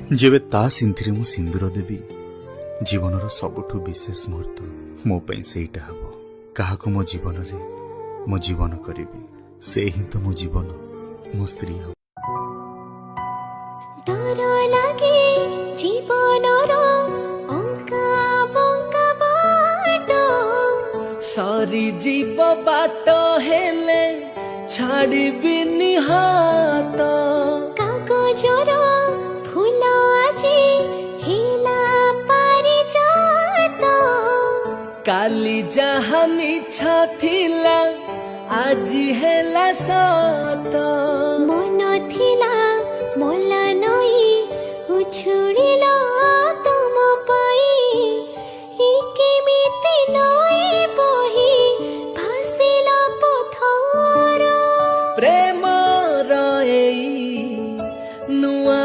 जेबे ता सिंथिरे मु सिंदूर देवी जीवनर सबुठु विशेष मुहूर्त मो पई सेटा हबो। काहाको मो जीवन रे मो जीवन करिबी से ही तो मो जीवन मो स्त्री हबो। डर लागे जीवनर अंका बंका बाटो सारी जीव बाट हेले छाड़िबिनी हाथ कागजर फूल आजी हिला पारी जात काली जहा मिछा थिला आजी हेला सत मन थिला मोला नई उछुड़िल तुम पाई केमिति नई बही भासिला पथर प्रेम नुआ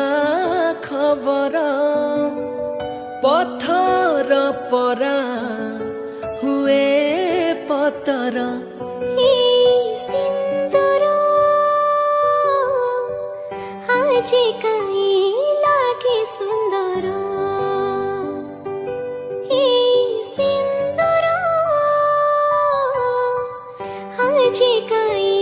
खबर पथर परा हुए पतर सिंदूर आजी काई लागे सुंदर सिंदूर आजी काई